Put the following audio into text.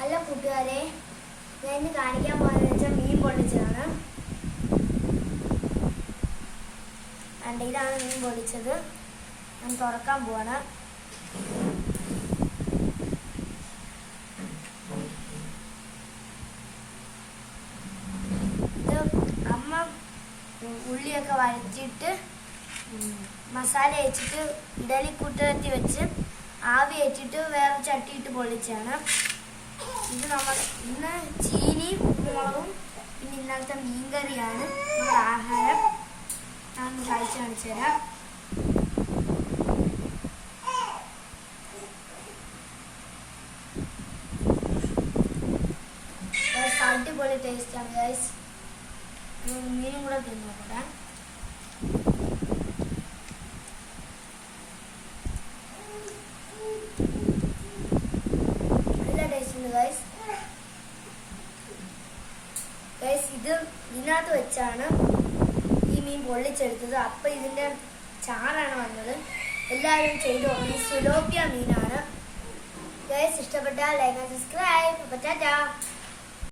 Hello കൂട്ടുകാരെ, ഞാൻ ഇന്ന് കാണിക്കാൻ പോകുന്നത് വെച്ചാൽ മീൻ പൊള്ളിച്ചതാണ്. ഇതാണ് മീൻ പൊള്ളിച്ചത്. ഞാൻ തുറക്കാൻ പോവാണ്. ഇത് അമ്മ ഉള്ളിയൊക്കെ വഴറ്റിയിട്ട് മസാല വെച്ചിട്ട് ഇഡലിക്കുട്ടത്തി വെച്ച് ആവി വെച്ചിട്ട് വേറെ ചട്ടിയിട്ട് പൊള്ളിച്ചാണ്. ഇത് നമ്മൾ ഇന്ന് ചീനിയും ഉപ്പുമുളകും പിന്നെ ഇന്നലത്തെ മീൻകറിയാണ് നമ്മുടെ ആഹാരം. ഞാൻ കഴിച്ച് കാണിച്ചു തരാം. അടിപൊളി ടേസ്റ്റാണ് ഗൈസ്. മീനും കൂടെ തിന്നോട്ടെ. നല്ല ടേസ്റ്റ് ഉണ്ട് ഗൈസ്. ഇത് ഇതിനകത്ത് വെച്ചാണ് ഈ മീൻ പൊള്ളിച്ചെടുത്തത്. അപ്പൊ ഇതിന്റെ ചാറാണ് വന്നത്. എല്ലാവരും ചെയ്തു നോക്കണം. സുലോപ്പിയ മീനാണ് ഗൈസ്. ഇഷ്ടപ്പെട്ടാൽ ലൈക്ക് ആൻഡ് സബ്സ്ക്രൈബ്. ടാറ്റാ.